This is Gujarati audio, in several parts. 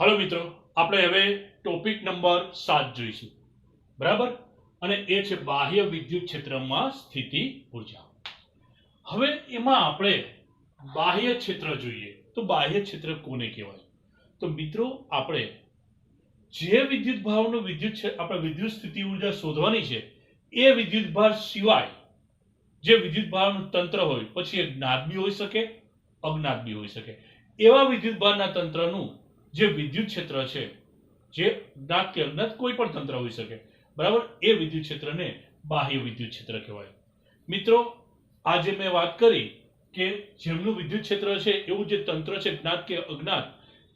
हेलो मित्रों, આપણે હવે ટોપિક નંબર 7 જોઈશું, બરાબર? અને એ છે બાહ્ય વિદ્યુત ક્ષેત્રમાં સ્થિતિ ઊર્જા. હવે એમાં આપણે બાહ્ય ક્ષેત્ર જોઈએ તો બાહ્ય ક્ષેત્ર કોને કહેવાય? તો મિત્રો, આપણે જે વિદ્યુત ભારનો આપણે વિદ્યુત સ્થિતિ ઊર્જા શોધવાની છે એ વિદ્યુત ભાર સિવાય જે વિદ્યુત ભારનું તંત્ર હોય, પછી એ જ્ઞાત બી હોઈ શકે, અજ્ઞાત બી હોઈ શકે. એવા વિદ્યુત ભારના તંત્રનું જે વિદ્યુત ક્ષેત્ર છે, જે જ્ઞાત કે અજ્ઞાત કોઈ પણ તંત્ર હોઈ શકે, બરાબર, એ વિદ્યુત ક્ષેત્રને બાહ્ય વિદ્યુત ક્ષેત્ર કહેવાય. મિત્રો, આજે મેં વાત કરી કે જેમનું વિદ્યુત ક્ષેત્ર છે એવું જે તંત્ર છે જ્ઞાત કે અજ્ઞાત,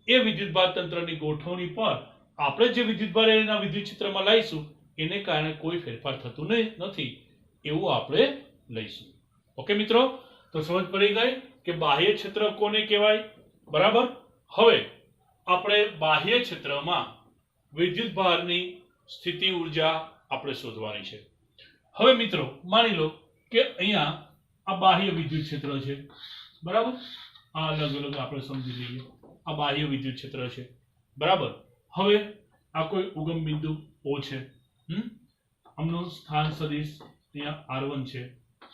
એ વિદ્યુત ભાર તંત્રની ગોઠવણી પર આપણે જે વિદ્યુત ભાર એના વિદ્યુત ક્ષેત્રમાં લાવીશું એને કારણે કોઈ ફેરફાર થતું નથી એવું આપણે લઈશું. ઓકે મિત્રો, તો સમજ પડી ગઈ કે બાહ્ય ક્ષેત્ર કોને કહેવાય, બરાબર? હવે આપણે બાહ્ય ક્ષેત્રમાં વિદ્યુત ભારની સ્થિતિ ઊર્જા આપણે શોધવાની છે. હવે મિત્રો, માની લો કે અહીંયા આ બાહ્ય વિદ્યુત ક્ષેત્ર છે, બરાબર? આ અલગ અલગ આપણે સમજી લઈએ. આ બાહ્ય વિદ્યુત ક્ષેત્ર છે, બરાબર? હવે આ કોઈ ઉગમ બિંદુ O છે. આમનું સ્થાન સદિશ અહીંયા R1 છે,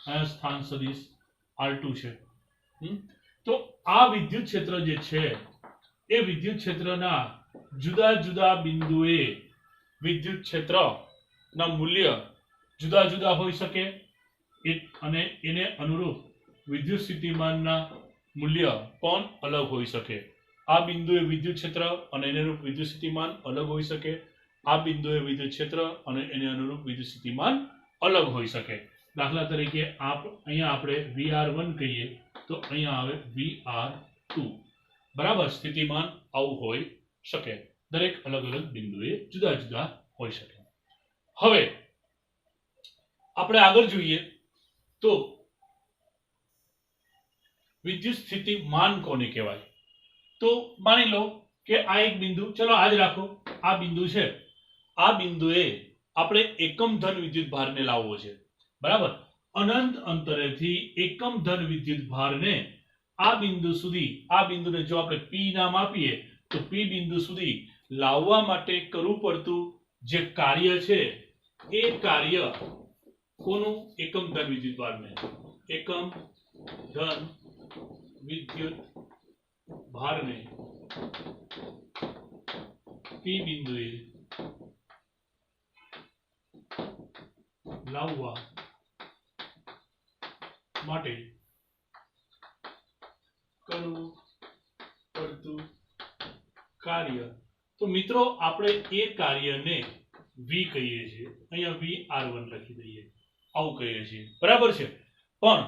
અહીંયા સ્થાન સદિશ R2 છે. તો આ વિદ્યુત ક્ષેત્ર જે છે એ વિદ્યુત ક્ષેત્રના જુદા જુદા બિંદુએ વિદ્યુત ક્ષેત્રના મૂલ્ય જુદા જુદા હોઈ શકે અને એને અનુરૂપ વિદ્યુત સ્થિતિમાનના મૂલ્ય પણ અલગ હોઈ શકે. આ બિંદુએ વિદ્યુત ક્ષેત્ર અને એને અનુરૂપ વિદ્યુત સ્થિતિમાન અલગ હોઈ શકે. આ બિંદુએ વિદ્યુત ક્ષેત્ર અને એને અનુરૂપ વિદ્યુત સ્થિતિમાન અલગ હોઈ શકે. દાખલા તરીકે અહીંયા આપણે VR1 કહીએ તો અહીંયા આવે VR2, બરાબર? સ્થિતિમાન આવું હોઈ શકે. દરેક અલગ અલગ બિંદુએ જુદા જુદા હોઈ શકે. હવે આપણે આગળ જોઈએ તો વિદ્યુત સ્થિતિમાન કોને કહેવાય? તો માની લો કે આ એક બિંદુ, ચલો આજ રાખો, આ બિંદુ છે. આ બિંદુએ આપણે એકમ ધન વિદ્યુત ભારને લાવવો છે, બરાબર? અનંત અંતરેથી એકમ ધન વિદ્યુત ભારને આ બિંદુ સુધી, આ બિંદુને જો આપણે P નામ આપીએ તો P બિંદુ સુધી લાવવા માટે કરવું પડતું જે કાર્ય છે એ કાર્ય કોનું? એકમ ધન વિદ્યુત ભારને. એકમ ધન વિદ્યુત ભારને P બિંદુએ લાવવા માટે કરવું પડતું કાર્ય. તો મિત્રો, આપણે એ કાર્યને V કહીએ છીએ. અહીંયા VR1 લખી દઈએ, આવું કહીએ છીએ, બરાબર છે? પણ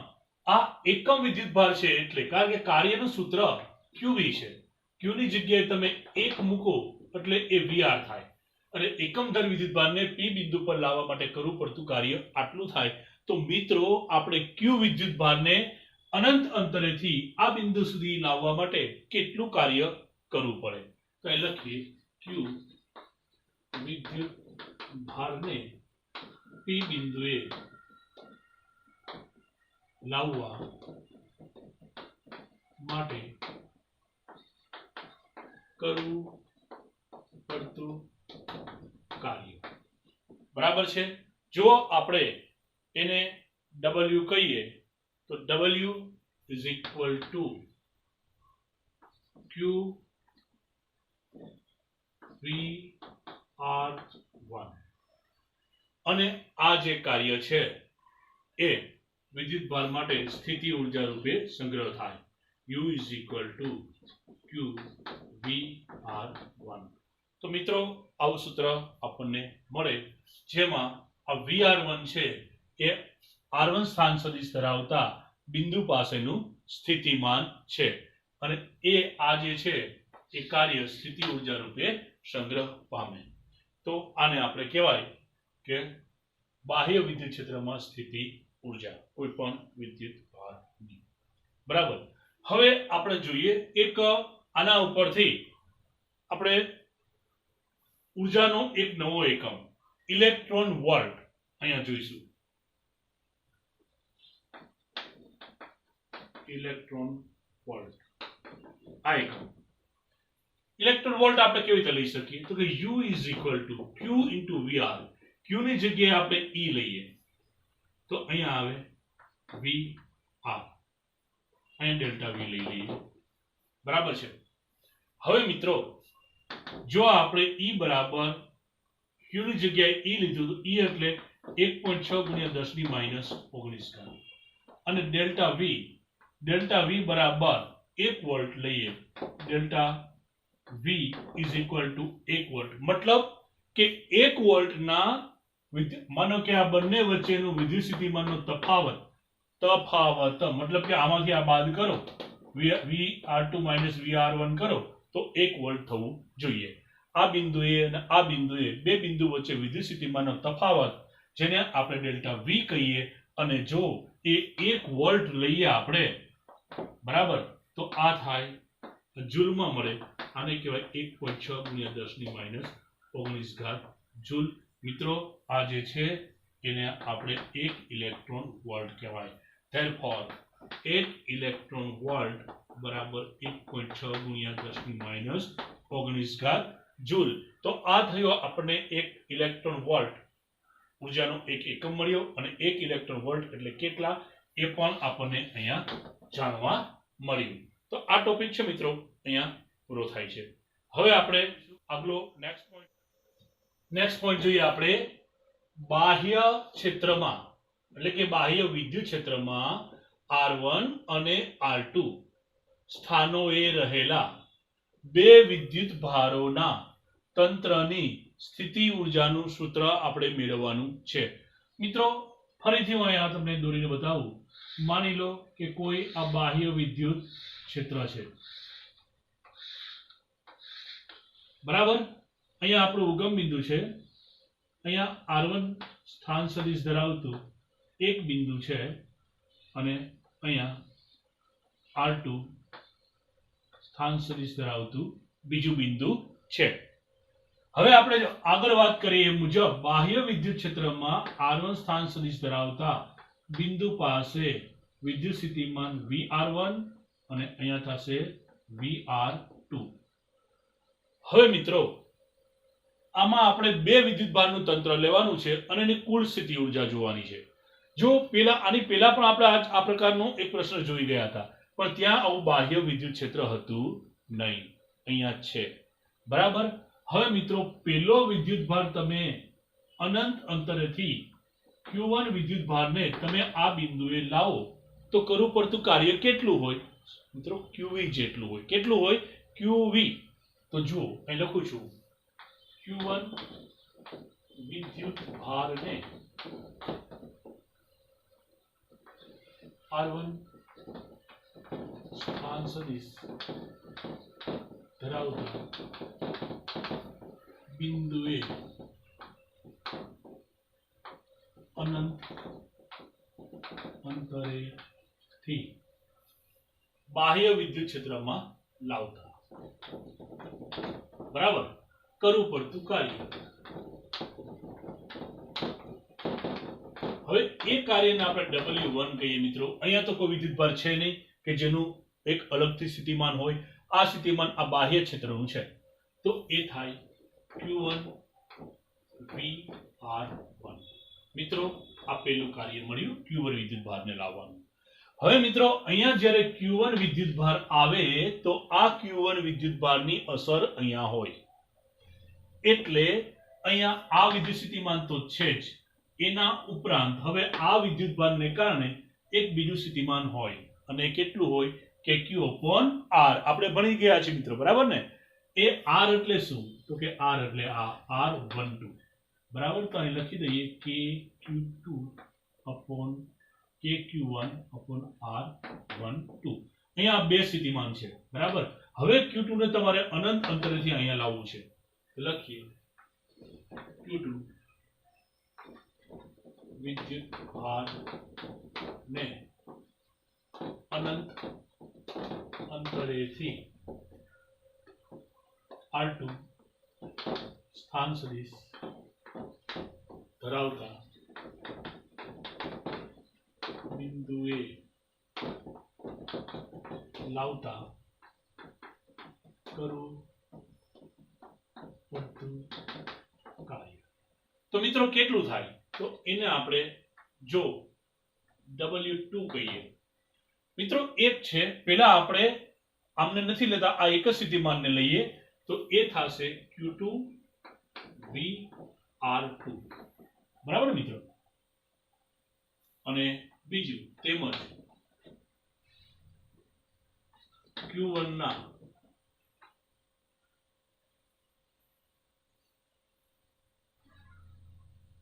આ એકમ વિદ્યુત ભાર છે એટલે, કારણ કે કાર્યનું સૂત્ર QV છે. Q ની જગ્યાએ તમે 1 મૂકો એટલે એ VR થાય અને એકમ ધન વિદ્યુત ભારને P બિંદુ પર લાવવા માટે કરવું પડતું કાર્ય આટલું થાય. તો મિત્રો, આપણે Q વિદ્યુત ભારને અનંત અંતરેથી આ બિંદુ સુધી લાવવા માટે કેટલું કાર્ય કરવું પડે? તો એ લખીએ Q વિદ્યુત ભારને P બિંદુએ લાવવા માટે કરવું પડતું કાર્ય, બરાબર છે? જો આપણે એને W કહીએ તો W is equal to Q VR1 અને આ જે કાર્ય છે એ વિદ્યુત ભાર માટે સ્થિતિ ઊર્જા રૂપે સંગ્રહ થાય. U is equal to Q VR1. તો મિત્રો, આવું સૂત્ર આપણને મળે જેમાં આ VR1 છે એ R1 સ્થાન સદિશ ધરાવતા બિંદુ પાસેનું સ્થિતિમાન છે અને એ આ જે છે એ કાર્ય સ્થિતિ ઊર્જા રૂપે સંગ્રહ પામે. તો આને આપણે કહેવાય કે બાહ્ય વિદ્યુત ક્ષેત્રમાં સ્થિતિ ઊર્જા કોઈ પણ વિદ્યુત ભારની, બરાબર? હવે આપણે જોઈએ એક આના ઉપરથી આપણે ઊર્જાનો એક નવો એકમ ઇલેક્ટ્રોન વોલ્ટ અહીંયા જોઈશું. ઇલેક્ટ્રોન વોલ્ટ આ એકમ ઇલેક્ટ્રોન વોલ્ટ આપણે કેવી રીતે લઈ શકીએ તો કે U is equal to Q into VR. Q ની જગ્યાએ આપણે E લઈએ તો અહીંયા આવે VR, અહીંયા ડેલ્ટા V લઈ લઈએ. બરાબર છે. હવે મિત્રો જો આપણે E બરાબર Q ની જગ્યાએ E લીધું તો E એટલે 1.6 ગુણ્યા 10 ની માઇનસ 19 ઘાત અને ડેલ્ટા V બરાબર 1 વોલ્ટ લઈએ. Delta V is equal to 1 volt, મતલબ કે 1 વોલ્ટના માનો કે આ બંને વચ્ચેનું વિદ્યુત સ્થિતિમાનનો તફાવત મતલબ કે આમાંથી આ બાદ કરો VR2 માઇનસ VR1 કરો તો 1 વોલ્ટ થવું જોઈએ. આ બિંદુએ અને આ બિંદુએ બે બિંદુ વચ્ચે વિદ્યુત સ્થિતિમાનનો તફાવત જેને આપણે ડેલ્ટા V કહીએ અને જો એ 1 વોલ્ટ લઈએ આપણે બરાબર તો આ થાય જૂલમાં મળે. આને કહેવાય 1.6 ગુણ્યા 10 ની માઇનસ 19 ઘાત જૂલ. મિત્રો આ જે છે એને આપણે 1 ઇલેક્ટ્રોન વોલ્ટ કહેવાય. ધેરફોર 1 ઇલેક્ટ્રોન વોલ્ટ બરાબર 1.6 ગુણ્યા 10 ની માઇનસ 19 ઘાત જૂલ. તો આ થયો આપણને 1 ઇલેક્ટ્રોન વોલ્ટ ઉર્જાનો એક એકમ મળ્યો અને 1 ઇલેક્ટ્રોન વોલ્ટ એટલે કેટલા એ પણ આપણને અહીંયા જાણવા મળ્યું. તો આ ટોપિક છે મિત્રો અહીંયા પૂરો થાય છે. હવે આપણે આગલો નેક્સ્ટ પોઈન્ટ જોઈએ આપણે બાહ્ય ક્ષેત્રમાં એટલે કે બાહ્ય વિદ્યુત ક્ષેત્રમાં R1 અને R2 સ્થાનોએ રહેલા બે વિદ્યુત ભારોના તંત્રની સ્થિતિ ઊર્જાનું સૂત્ર આપણે મેળવવાનું છે. મિત્રો ફરીથી હું અહીંયા તમને દોરીને બતાવું. માની લો કે કોઈ આ બાહ્ય વિદ્યુત ક્ષેત્ર છે બરાબર. અહીંયા આપણું ઉગમ બિંદુ છે. અહીંયા R1 સ્થાન સદિશ ધરાવતું એક બિંદુ છે અને અહીંયા R2 સ્થાન સદિશ ધરાવતું બીજું બિંદુ છે. હવે આપણે આગળ વાત કરીએ એ મુજબ બાહ્ય વિદ્યુત ક્ષેત્રમાં R1 સ્થાન સદિશ ધરાવતા બિંદુ પાસે વિદ્યુત સ્થિતિમાન VR1 અને અહીંયા થશે VR2. હવે મિત્રો આમાં આપણે બે વિદ્યુત ભારનું તંત્ર લેવાનું છે અને એની કુલ સ્થિતિ ઊર્જા જોવાની છે. જો આની પહેલા પણ આપણે આ પ્રકારનો એક પ્રશ્ન જોઈ ગયા હતા પણ ત્યાં આવું બાહ્ય વિદ્યુત ક્ષેત્ર હતું નહીં. અહીંયા છે બરાબર. હવે મિત્રો પહેલો વિદ્યુત ભાર તમે અનંત અંતરેથી Q1 વિદ્યુત ભારને તમે આ બિંદુએ લાવો તો કરવું પડતું કાર્ય કેટલું હોય મિત્રો? QV જેટલું હોય. કેટલું હોય? QV. તો જુઓ અહીં લખું છું Q1 વિદ્યુત ભારને R1 સ્થાન સદિશ ધરાવતા બિંદુએ અનંત અંતરેથી બાહ્ય વિદ્યુત ક્ષેત્રમાં લાવતા બરાબર કરવું પડતું કાર્ય. હવે એ કાર્યને આપણે W1 કહીએ મિત્રો. અહીંયા તો કોઈ વિદ્યુત ભાર છે નહીં કે જેનું એક અલગથી સ્થિતિમાન હોય. આ સ્થિતિમાન આ બાહ્ય ક્ષેત્રનું છે તો એ થાય Q1 VR1. મિત્રો આ પહેલું કાર્ય મળ્યું Q1 વિદ્યુત ભારને લાવવાનું. હવે મિત્રો અહીંયા જ્યારે Q1 વિદ્યુત ભાર આવે તો આ Q1 વિદ્યુત ભારની અસર અહીંયા હોય એટલે અહીંયા આ વિદ્યુત સ્થિતિમાન તો છે જ. એના ઉપરાંત હવે આ વિદ્યુત ભારને કારણે એક બીજું સ્થિતિમાન હોય અને કેટલું હોય કે Q/R. આપણે ભણી ગયા છે મિત્રો બરાબર ને. એ R એટલે શું તો કે R એટલે આ R12 બરાબર. તો અહીં લખી દઈએ KQ2/KQ1/R12. અહીંયા બે સ્થિતિમાન છે બરાબર. હવે Q2 ને તમારે અનંત અંતરેથી અહીંયા લાવવું છે. લખીએ Q2 વિદ્યુત ભાર ને અનંત અંતરેથી R2 સ્થાન સદિશ ધરાવતા બિંદુએ લાવતા કરવું કાર્ય. તો મિત્રો કેટલું થાય? તો એને આપણે જો W2 કહીએ મિત્રો, એક છે પહેલા આપણે આમને નથી લેતા, આ એક જ સ્થિતિમાનને લઈએ તો એ થશે Q2 VR2, બરાબર મિત્રો. અને બીજું તેમજ Q1 ના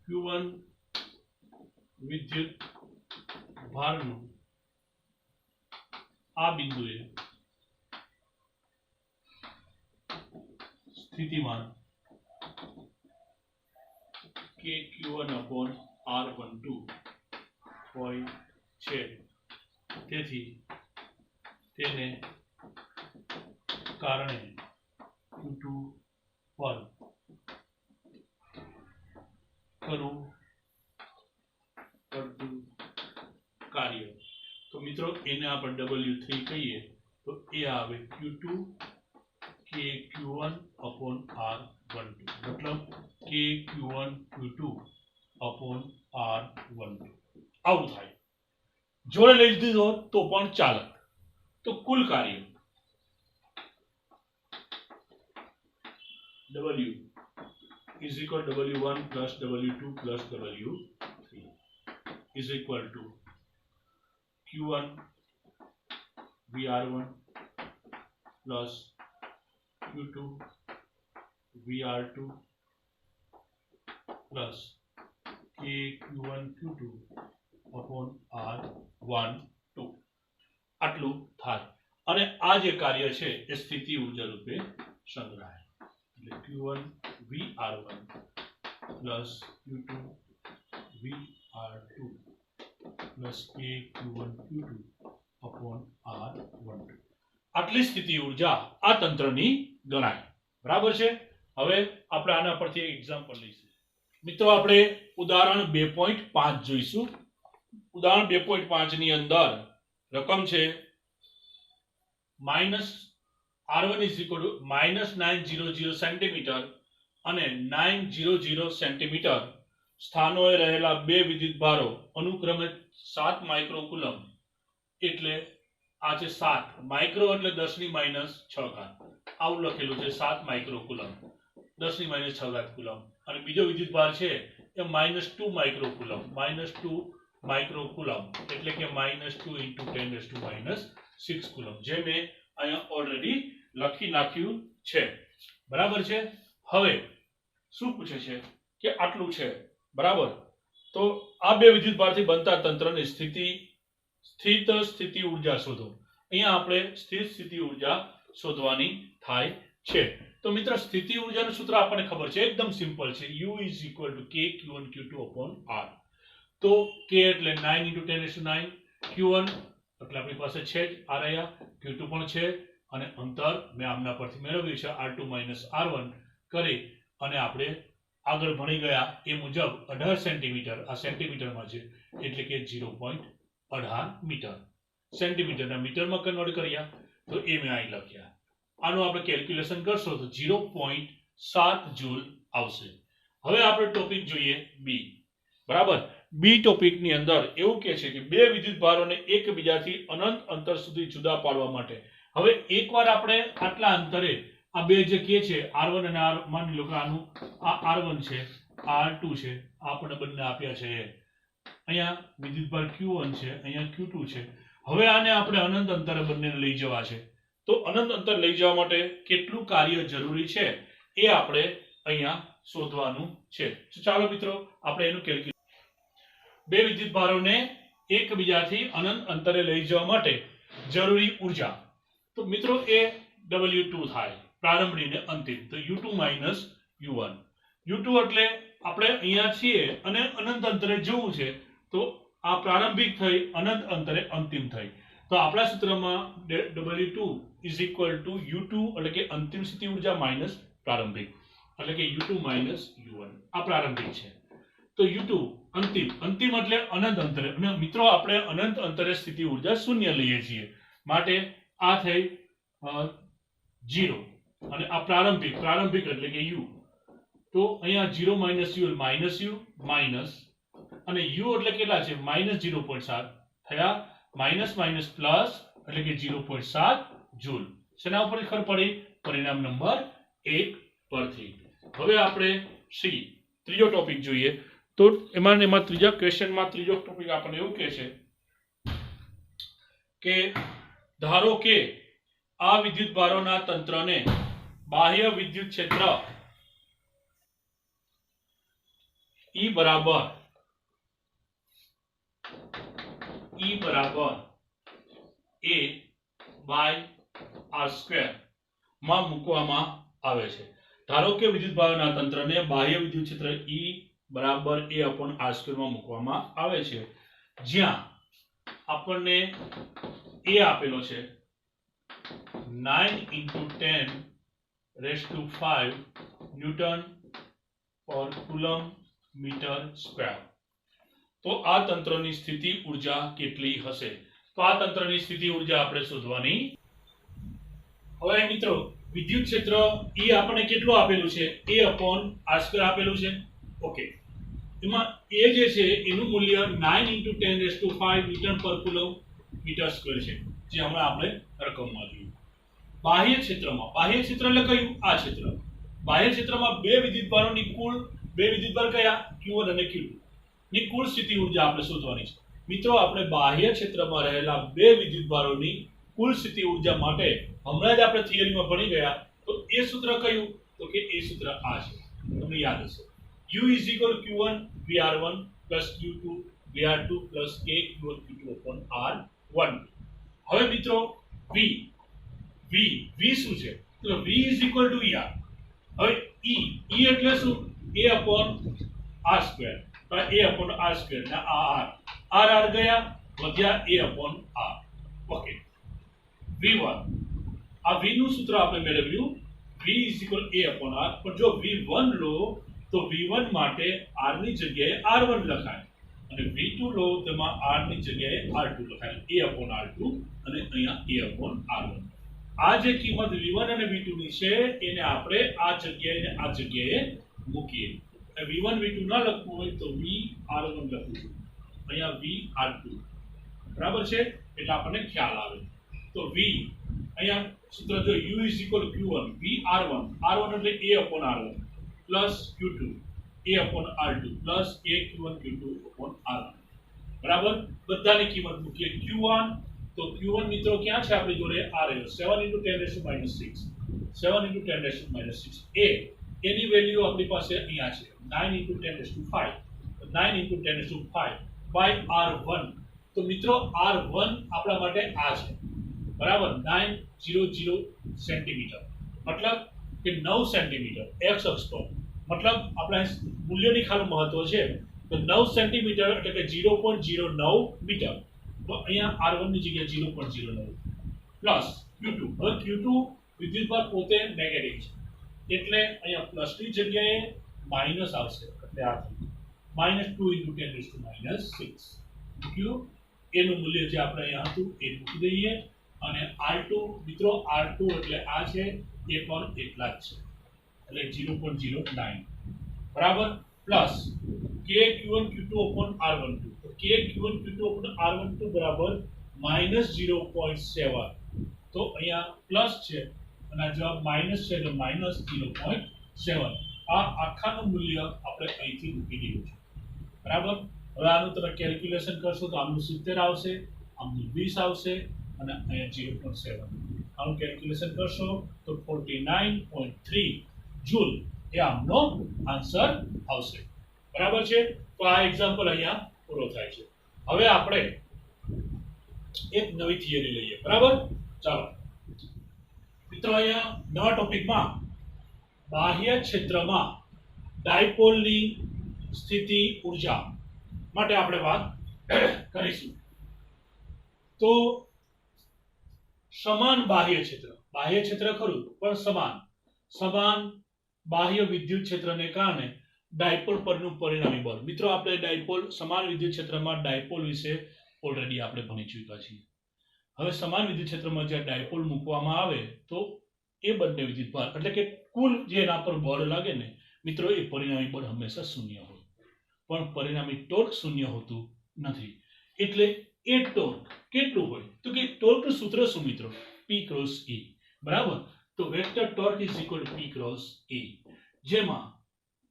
Q1 વિદ્યુત ભારનું આ બિંદુએ સ્થિતિમાન KQ1/R12 હોય છે, તેથી તેને કારણે Q2 પર કરવું પડતું કાર્ય. તો મિત્રો એને આપણે W3 કહીએ તો એ આવે Q2 KQ1/R12, મતલબ KQ1 Q2/R12 આવું થાય. જોડે લઈ લીધું તો પણ ચાલે. તો કુલ કાર્ય W is equal to W1 plus W2 plus W3 is equal to Q1 VR1 plus Q2 VR2 plus KQ1 Q2/R12 આટલું થાય. અને આ જે કાર્ય છે એ સ્થિતિ ઉર્જા રૂપે સંગ્રહાય. એટલે Q1 VR1 plus Q2 VR2 plus KQ1 Q2/R12 આટલી સ્થિતિ ઉર્જા આ તંત્રની ગણાય. બરાબર છે. હવે આપણે આના પરથી એક એક્ઝામ્પલ લઈશું. મિત્રો આપણે ઉદાહરણ 2.5 જોઈશું. ઉદાહરણ 2.5 ની અંદર રકમ છે -R1 is equal to -900 centimetre અને 900 સેન્ટીમીટર સ્થાનોએ રહેલા બે વિદ્યુત ભારો અનુક્રમે 7 માઇક્રોકુલમ, એટલે આ છે 7 માઇક્રો એટલે 10⁻6 ઘાત, આવું લખેલું છે 7 માઇક્રોકુલમ 10⁻6 કુલમ. અને બીજો વિદ્યુત ભાર છે એ -2 માઇક્રોકુલમ એટલે કે -2 × 10⁻6 કુલમ, જે મેં અહીંયા ઓલરેડી લખી નાખ્યું છે. બરાબર છે. હવે શું પૂછે છે કે આટલું છે, બરાબર. તો આ બે વિદ્યુત ભારથી બનતા તંત્રની સ્થિત સ્થિતિ ઉર્જા શોધો. અહીંયા આપણે સ્થિત સ્થિતિ ઉર્જા શોધવાની થાય છે. તો મિત્રો સ્થિતિ ઉર્જાનું સૂત્ર આપણને ખબર છે, એકદમ સિમ્પલ છે. U is equal to KQ1 Q2/R. તો K એટલે 9 × 10⁹, Q1 એટલે આપણી પાસે છે જ આ રહ્યા, Q2 પણ છે, અને અંતર મેં આમના પરથી મેળવ્યું છે R2 - R1 કરી અને આપણે આગળ ભણી ગયા એ મુજબ 18 સેન્ટીમીટર, આ સેન્ટીમીટરમાં છે એટલે કે 0.18 મીટર. સેન્ટીમીટરના મીટરમાં કન્વર્ટ કર્યા તો એ મેં અહીં લખ્યા. આનું આપણે કેલ્ક્યુલેશન કરશો તો 0.7 જૂલ આવશે. હવે આપણે ટોપિક જોઈએ બી. બરાબર. બી ટોપિકની અંદર એવું કહે છે કે બે વિદ્યુત ભારોને એકબીજાથી અનંત અંતર સુધી જુદા પાડવા માટે, હવે એકવાર આપણે આટલા અંતરે આ બે જે કે છે R1 અને R, માની લો કે આનું આ R1 છે, આ R2 છે, આપણે બંને આપ્યા છે. અહીંયા વિદ્યુત ભાર Q1 છે, અહીંયા Q2 છે. હવે આને આપણે અનંત અંતરે બંનેને લઈ જવા છે. તો અનંત અંતર લઈ જવા માટે કેટલું કાર્ય જરૂરી છે એ આપણે અહીંયા શોધવાનું છે. તો ચાલો મિત્રો આપણે એનું કેલ્ક્યુલેશન. બે વિદ્યુત ભારોને એકબીજાથી અનંત અંતરે લઈ જવા માટે જરૂરી ઉર્જા, તો મિત્રો એ W2 થાય, પ્રારંભિક ને અંતિમ. તો U2 - U1. U2 એટલે આપણે અહીંયા છીએ અને અનંત અંતરે જવું છે, તો આ પ્રારંભિક થઈ અનંત અંતરે અંતિમ થઈ. તો આપણા સૂત્રમાં W2 is equal to U2 એટલે કે અંતિમ સ્થિતિ ઉર્જા માઈનસ પ્રારંભિક, એટલે કે U2 - U1. આ પ્રારંભિક છે. તો U2 અંતિમ એટલે અનંત અંતરે, અને મિત્રો આપણે અનંત અંતરે સ્થિતિ ઉર્જા શૂન્ય લઈએ છીએ, માટે આ થઈ 0, અને આ પ્રારંભિક એટલે કે U, તો અહીંયા 0 માઇનસ યુ માઇનસ અને યુ એટલે કેટલા છે -0.7 થયા માઇનસ માઇનસ પ્લસ એટલે કે 0.7 જૂલ. શેના ઉપરથી ખબર પડી? પરિણામ નંબર 1 પરથી. હવે આપણે ત્રીજો ટોપિક જોઈએ. તો એમાં ત્રીજા ક્વેશ્ચનમાં ત્રીજો ટોપિક આપણને એવું કહે છે કે ધારો કે આ વિદ્યુત ભારોના તંત્રને બાહ્ય વિદ્યુત ક્ષેત્ર E બરાબર A/r² માં મૂકવામાં આવે છે. ધારો કે વિદ્યુત ભારોના તંત્રને બાહ્ય વિદ્યુત ક્ષેત્ર E બરાબર A/r² માં મૂકવામાં આવે છે, જ્યાં આપણને A આપેલો છે 9 × 10⁵ ન્યૂટન પર કુલમ મીટર સ્ક્વેર. તો આ તંત્રની સ્થિતિ ઊર્જા કેટલી હશે? તો આ તંત્રની સ્થિતિ ઊર્જા આપણે શોધવાની. હવે મિત્રો વિદ્યુત ક્ષેત્ર E આપણને કેટલું આપેલું છે? A/r² આપેલું છે. ઓકે, એમાં A જે છે એનું મૂલ્ય 9 × 10⁵ ન્યૂટન પર કુલમ મીટર સ્ક્વેર છે, જે હમણાં આપણે રકમમાં જોયું. બાહ્ય ક્ષેત્રમાં, બાહ્ય ક્ષેત્ર એટલે કયું? આ ક્ષેત્ર. બાહ્ય ક્ષેત્રમાં બે વિદ્યુતભારોની કુલ બે વિદ્યુતભાર કયા? Q1 અને Q2 ની કુલ સ્થિતિ ઊર્જા આપણે શોધવાની છે. મિત્રો આપણે બાહ્ય ક્ષેત્રમાં રહેલા બે વિદ્યુતભારોની કુલ સ્થિતિ ઊર્જા માટે હમણાં જ આપણે થિયરીમાં ભણી ગયા. તો એ સૂત્ર કયું? તો કે એ સૂત્ર આ છે, તમને યાદ હશે. U = Q1 VR1 Q2 VR2 K Q1 Q2/R1. હવે મિત્રો V શું છે? તો V = ER. હવે E એટલે શું? A/r². A/r² ના R ગયા, વધ્યા A/r. ઓકે, V1, આ V નું સૂત્ર આપણે મેળવ્યું V = A/r. પણ જો V1 લો તો V1 માટે R ની જગ્યાએ R1 લખાય અને V2 લો તેમાં R ની જગ્યાએ R2 લખાય. A/r2 અને અહીંયા A/r1. આ જે કિંમત V1 અને V2 ની છે એને આપણે આ જગ્યાએ મૂકીએ. V1 V2 ના લખવું હોય તો VR1 લખું છું, અહીંયા VR2. બરાબર છે? એટલે આપણને ખ્યાલ આવે. તો V અહીંયા સૂત્ર જો U = Q1 VR1, R1 એટલે A/r1 Q2 A/r2 K Q1 Q2/R1. બરાબર? બધાની કિંમત મૂકીએ. Q1 તો Q1 મિત્રો ક્યાં છે આપણી જોડે? આ રહ્યો 7 × 10⁻6. 7 × 10⁻6 એની વેલ્યુ આપણી પાસે અહીંયા છે 9 × 10⁵. 9 × 10⁵/R1. તો મિત્રો R1 આપણા માટે આ છે, બરાબર? 900 સેન્ટીમીટર, મતલબ કે 9 સેન્ટીમીટર x અક્ષ પર. મતલબ આપણા મૂલ્યની ખાલી મહત્વ છે. તો 9 સેન્ટીમીટર એટલે કે 0.09 મીટર. તો અહીંયા R1 ની જગ્યાએ 0.09 પ્લસ Q2. હવે Q2 વિદ્યુતભાર પોતે નેગેટિવ છે, એટલે અહીંયા પ્લસ ની જગ્યાએ માઇનસ આવશે, એટલે આ -2 × 10⁻6 મૂક્યું. એનું મૂલ્ય જે આપણે અહીંયા હતું એ મૂકી દઈએ. અને R2 મિત્રો R2 એટલે આ છે, એ પણ એટલા જ છે, એટલે 0.09. બરાબર? Plus K Q1 Q2/R12. તો K Q1 Q2/R12 બરાબર -0.7. તો અહીંયા પ્લસ છે અને આ જવાબ માઇનસ છે, એટલે -0.7. આ આખાનું મૂલ્ય આપણે અહીંથી મૂકી દીધું છે. બરાબર? હવે આનું તમે કેલ્ક્યુલેશન કરશો તો આમનું 70 આવશે, આમનું 20 આવશે અને અહીંયા 0.7. આનું કેલ્ક્યુલેશન કરશો તો 49.3 જૂલ એ આમનો આન્સર આવશે. બરાબર છે? તો આ એક્ઝામ્પલ અહીંયા પૂરો થાય છે. હવે આપણે એક નવી થિયરી લઈએ. બરાબર? ચાલો મિત્રો, અહીંયા નવા ટોપિકમાં બાહ્ય ક્ષેત્રમાં ડાયપોલની સ્થિતિ ઊર્જા માટે આપણે વાત કરીશું. તો સમાન બાહ્ય ક્ષેત્ર ખરું પણ સમાન બાહ્ય વિદ્યુત ક્ષેત્રને કારણે ડાયપોલ પરનું પરિણામી બળ. મિત્રો આપણે ડાયપોલ સમાન વિદ્યુત ક્ષેત્રમાં ડાયપોલ વિશે ઓલરેડી આપણે ભણી ચૂક્યા છીએ. હવે સમાન વિદ્યુત ક્ષેત્રમાં જ્યાં ડાયપોલ મૂકવામાં આવે તો એ બંને વિદ્યુતભાર એટલે કે કુલ જે એના પર બળ લાગે ને મિત્રો એ પરિણામી બળ હંમેશા શૂન્ય હોય, પણ પરિણામી ટોર્ક શૂન્ય હોતું નથી. એટલે એ ટોર્ક કેટલું હોય તો કે ટોર્કનું સૂત્ર શું મિત્રો? P ક્રોસ E, બરાબર. તો vector torque is equal to P cross E, જેમાં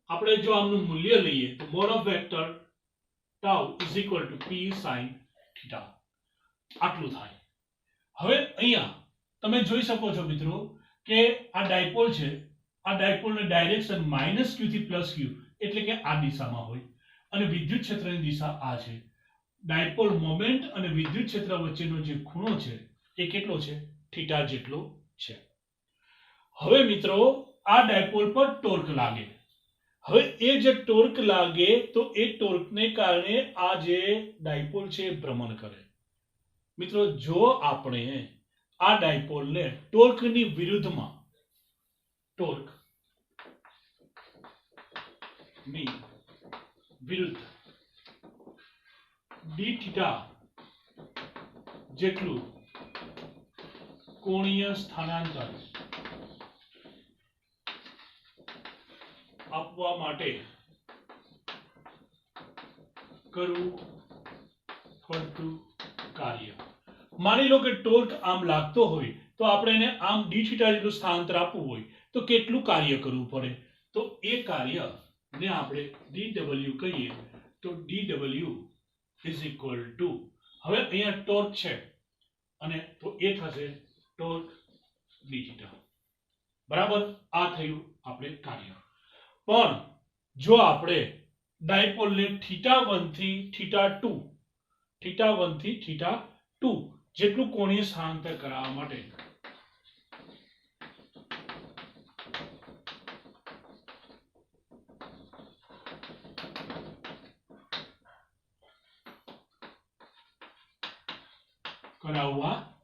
આપણે જો આમનું મૂલ્ય લઈએ તો mode of vector tau is equal to P sin theta, આટલું થાય. હવે અહીંયા તમે જોઈ શકો છો મિત્રો કે આ ડાયપોલ છે, આ ડાયપોલની ડાયરેક્શન -q થી +q એટલે કે આ દિશામાં હોય, અને વિદ્યુત ક્ષેત્રની દિશા આ છે. ડાયપોલ મોમેન્ટ અને વિદ્યુત ક્ષેત્ર વચ્ચેનો જે ખૂણો છે એ કેટલો છે? થીટા જેટલો છે. હવે મિત્રો આ ડાયપોલ પર ટોર્ક લાગે. હવે એ જે ટોર્ક લાગે તો એ ટોર્કને કારણે આ જે ડાયપોલ છે એ ભ્રમણ કરે. મિત્રો જો આપણે આ ડાયપોલને ટોર્કની વિરુદ્ધમાં, ટોર્ક ની વિરુદ્ધ d થીટા જેટલું કોણીય સ્થાનાંતર આપવા માટે કરવું પડતું કાર્ય. માની લો કે ટોર્ક આમ લાગતો હોય તો આપણે એને આમ d થીટા જેટલું સ્થાનાંતર આપવું હોય તો કેટલું કાર્ય કરવું પડે? તો એ કાર્યને આપણે dw કહીએ તો dw ઇઝ ઇક્વલ ટુ, હવે અહીંયા ટોર્ક છે અને તો એ થશે ટોર્ક d થીટા, બરાબર. આ થયું આપણે કાર્ય. પણ જો આપણે ડાયપોલને θ1 થી θ2 જેટલું કોણીય સ્થાનાંતર કરાવવા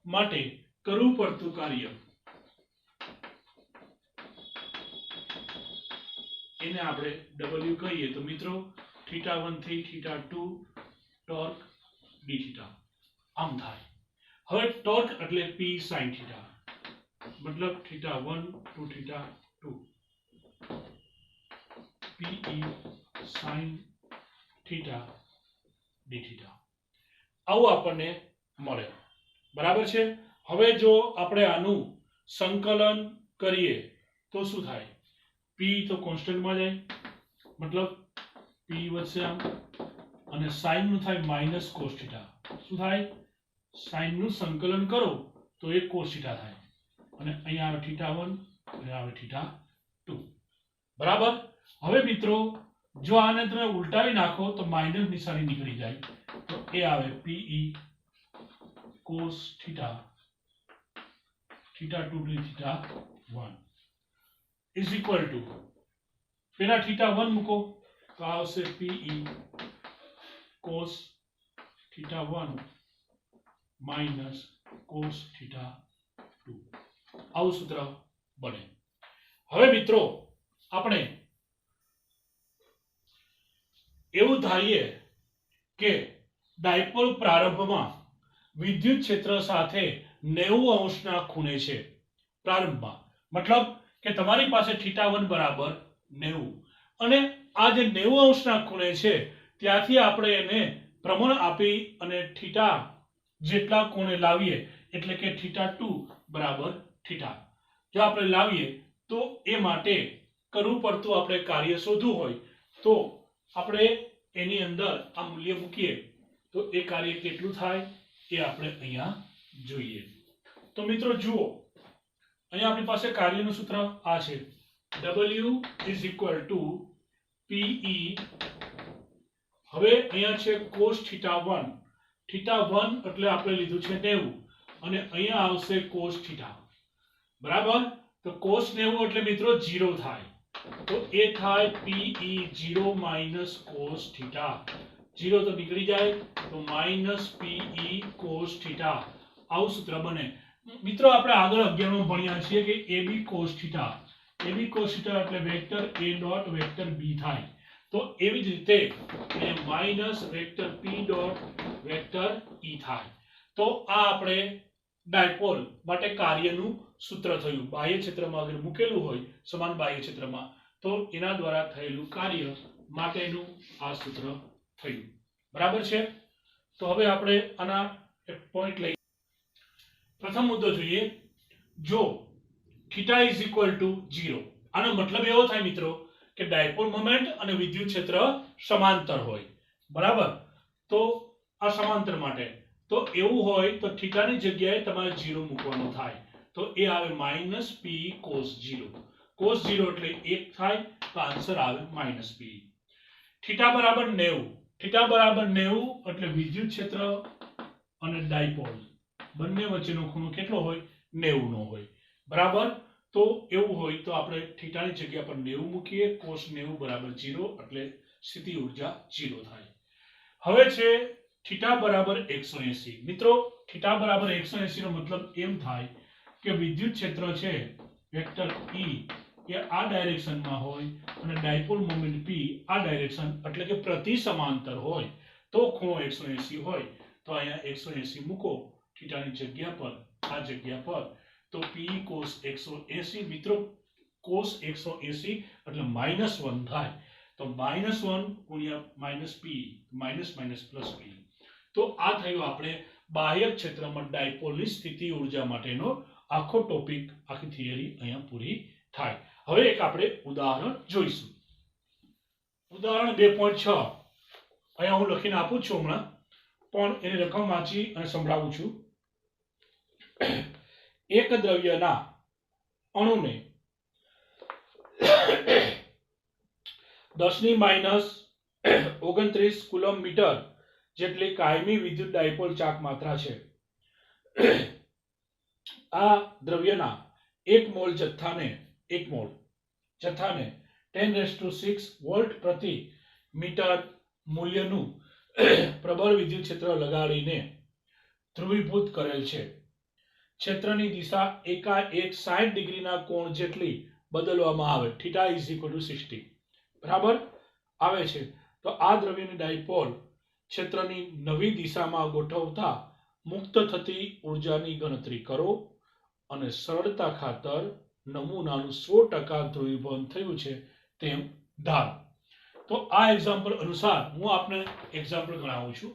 માટે કરવું પડતું કાર્ય, એને આપણે w કહીએ તો મિત્રો θ1 થી θ2 ટોર્ક d થીટા આમ થાય. હવે ટોર્ક એટલે P sin થીટા, મતલબ θ1 to θ2 Pe sin theta d theta, આવું આપણને મળે, બરાબર છે. હવે જો આપણે આનું સંકલન કરીએ તો શું થાય? P તો કોન્સ્ટન્ટ માં જાય, મતલબ P વધશે આમ, અને sin નું થાય માઈનસ cos થીટા. શું થાય? sin નું સંકલન કરો તો એ cos થીટા થાય, અને અહીંયા આવે θ1 અને આવે θ2, બરાબર. હવે મિત્રો જો આને તમે ઉલટાવી નાખો તો માઈનસ નિશાની નીકળી જાય, તો એ આવે Pe cos theta θ2 to θ1 is equal to, પેલા θ1 મૂકો તો આવશે Pe cos θ1 minus cos θ2, આવું સૂત્ર બને. હવે મિત્રો આપણે એવું ધારીએ કે ડાયપોલ પ્રારંભમાં વિદ્યુત ક્ષેત્ર સાથે 90 અંશના ખૂણે છે. પ્રારંભમાં મતલબ કે તમારી પાસે θ1 બરાબર 90, અને આ જે 90 અંશના ખૂણે છે ત્યાંથી આપણે એને પ્રમાણ આપી અને થીટા જેટલા કોણે લાવીએ, એટલે કે θ2 બરાબર થીટા જો આપણે લાવીએ તો એ માટે કરવું પડતું આપણે કાર્ય શોધવું હોય તો આપણે એની અંદર આ મૂલ્ય મૂકીએ તો એ કાર્ય કેટલું થાય એ આપણે અહીંયા જોઈએ. તો મિત્રો જુઓ, અહીંયા આપણી પાસે કાર્યનું સૂત્ર આ છે, W is equal to PE. હવે અહીંયા છે cos θ1 એટલે આપણે લીધું છે 90, અને અહીંયા આવશે cos થીટા, બરાબર. તો cos 90 એટલે મિત્રો 0 થાય, તો એ થાય PE 0 minus cos થીટા. 0 તો નીકળી જાય તો minus PE cos થીટા, આવું સૂત્ર બને. મિત્રો આપણે આગળ 11 માં ભણ્યા છીએ કે AB cos થીટા એટલે vector A dot vector B થાય. તો એવી જ રીતે minus vector P dot vector E થાય. તો આ આપણે ડાયપોલ માટે કાર્યનું સૂત્ર થયું. બાહ્ય ક્ષેત્રમાં અગર મૂકેલું હોય સમાન બાહ્ય ક્ષેત્રમાં તો એના દ્વારા થયેલું કાર્ય માટેનું આ સૂત્ર થયું. બરાબર છે. તો હવે આપણે આના એક પોઈન્ટ લઈ. પ્રથમ મુદ્દો જોઈએ. જો થીટા ઇઝ ઇક્વલ ટુ 0, આનો મતલબ એવો થાય મિત્રો કે ડાયપોલ મોમેન્ટ અને વિદ્યુત ક્ષેત્ર સમાંતર હોય. બરાબર. તો આ સમાંતર માટે તો એવું હોય તો થીટાની જગ્યાએ તમારે 0 મૂકવાનું થાય. તો એ આવે -p cos 0. cos 0 એટલે 1 થાય તો આન્સર આવે -p. થીટા બરાબર 90. થીટા બરાબર 90 એટલે વિદ્યુત ક્ષેત્ર અને ડાયપોલ બંને વચ્ચેનો ખૂણો કેટલો હોય? 90 નો હોય. બરાબર. તો એવું હોય તો આપણે થીટાની જગ્યા પર 90 મૂકીએ. cos 90 બરાબર 0 એટલે સ્થિતિ ઊર્જા 0 થાય. હવે છે થીટા બરાબર 180. મિત્રો થીટા બરાબર 180 નો મતલબ એમ થાય કે વિદ્યુત ક્ષેત્ર છે વેક્ટર E એ આ ડાયરેક્શનમાં હોય અને ડાયપોલ મોમેન્ટ P આ ડાયરેક્શન એટલે કે પ્રતિ સમાંતર હોય તો ખૂણો 180 હોય. તો અહીંયા 180 મૂકો થીટાની જગ્યા પર, આ જગ્યા પર, તો P cos 180. મિત્રો cos 180 એટલે -1 થાય. તો -1 ગુણ્યા -p, માઇનસ પ્લસ p. તો આ થયું આપણે બાહ્ય ક્ષેત્રમાં ડાયપોલની સ્થિતિ ઊર્જા માટેનો આખો ટોપિક, આખી થિયરી અહીંયા પૂરી થાય. હવે એક આપણે ઉદાહરણ જોઈશું. ઉદાહરણ 2.6 અહીંયા હું લખીને આપું છું હમણાં, પણ એની રકમ વાંચી અને સંભળાવું છું. એક દ્રવ્યના અણુને 10⁻⁻29 કુલમ મીટર જેટલી કાયમી વિદ્યુત ડાયપોલ ચાક માત્રા છે. આ દ્રવ્યના 1 મોલ જથ્થાને 10⁻⁶ વોલ્ટ પ્રતિ મીટર મૂલ્યનું પ્રબળ વિદ્યુત ક્ષેત્ર લગાડીને ધ્રુવીભૂત કરેલ છે. ક્ષેત્રની દિશા એકાએક 60 ડિગ્રીના કોણ જેટલી બદલવામાં આવે. Theta is equal to 60. બરાબર આવે છે. તો આ દ્રવ્યની ડાયપોલ ક્ષેત્રની નવી દિશામાં ગોઠવતા મુક્ત થતી ઊર્જાની ગણતરી કરો અને સરળતા ખાતર નમૂનાનું 100% ધ્રુવીભવન થયું છે તેમ ધારો. તો આ એક્ઝામ્પલ અનુસાર હું આપને એક્ઝામ્પલ ગણાવું છું.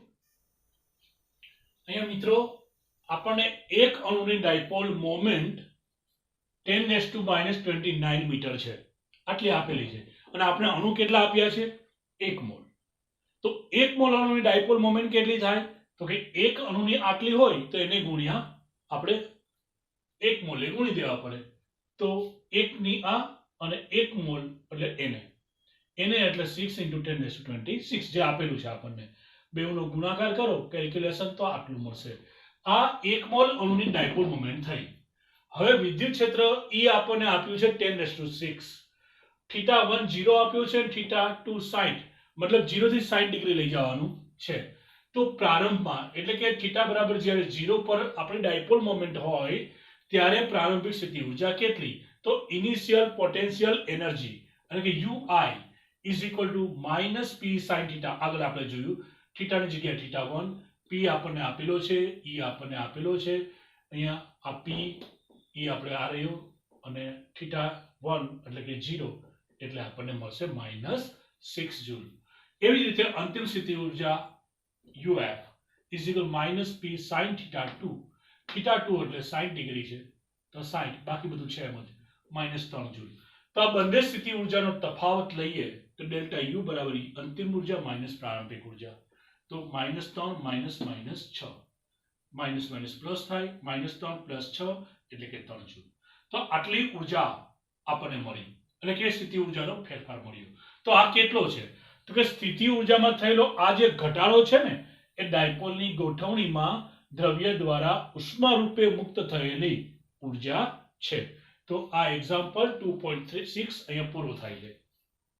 અહીંયા મિત્રો આપણને એક અણુની ડાયપોલ મોમેન્ટ 10⁻⁻29 મીટર છે, આટલી આપેલી છે અને આપણે અણુ કેટલા આપ્યા છે? 1 મોલ. તો 1 મોલ અણુની ડાયપોલ મોમેન્ટ કેટલી થાય? તો કે એક અણુની આટલી હોય તો એને ગુણ્યા આપણે 1 મોલે ગુણી દેવા પડે. તો 1 ની આ અને 1 મોલ એટલે એને એટલે 6 × 10⁻26 જે આપેલું છે આપણને. બેવનો ગુણાકાર કરો કેલ્ક્યુલેશન તો આટલું મળશે. આ 1 મોલ અણુની ડાયપોલ મોમેન્ટ થઈ. હવે વિદ્યુત ક્ષેત્ર E આપણને આપ્યું છે 10⁻6. θ1 0 આપ્યું છે, θ2 60, મતલબ 0 થી 60 ડિગ્રી લઈ જવાનું છે. તો પ્રારંભમાં એટલે કે θ બરાબર જ્યારે 0 પર આપણે ડાયપોલ મોમેન્ટ હોય ત્યારે પ્રારંભિક સ્થિતિ ઊર્જા કેટલી? તો ઇનિશિયલ પોટેન્શિયલ એનર્જી એટલે કે UI is equal to -p sin θ. આગળ આપણે જોયું θ ની જગ્યાએ θ1, p આપણને આપેલો છે, E આપણને આપેલો છે. અહીંયા આ p E આપણે આ રહ્યો અને θ1 એટલે કે 0 એટલે આપણને મળશે -6 જૂલ. એવી જ રીતે અંતિમ સ્થિતિ ઊર્જા UF is equal -p sin θ2. θ2 એટલે 60 ડિગ્રી છે તો 60, બાકી બધું છે એમ જ, -3 જૂલ. તો આ બંને સ્થિતિ ઊર્જાનો તફાવત લઈએ તો ડેલ્ટા U બરાબર અંતિમ ઊર્જા માઇનસ પ્રારંભિક ઊર્જા. તો -3 -6 માઇનસ પ્લસ થાય, -3 + 6 એટલે કે 3 જૂલ. તો આટલી ઊર્જા આપણને મળી એટલે કે સ્થિતિ ઊર્જાનો ફેરફાર મળ્યો. તો આ કેટલો છે? તો કે સ્થિતિ ઊર્જામાં થયેલો આ જે ઘટાડો છે ને એ ડાયપોલની ગોઠવણીમાં દ્રવ્ય દ્વારા ઉષ્મા રૂપે મુક્ત થયેલી ઊર્જા છે. તો આ એક્ઝામ્પલ 2.36 અહીંયા પૂરું થાય છે.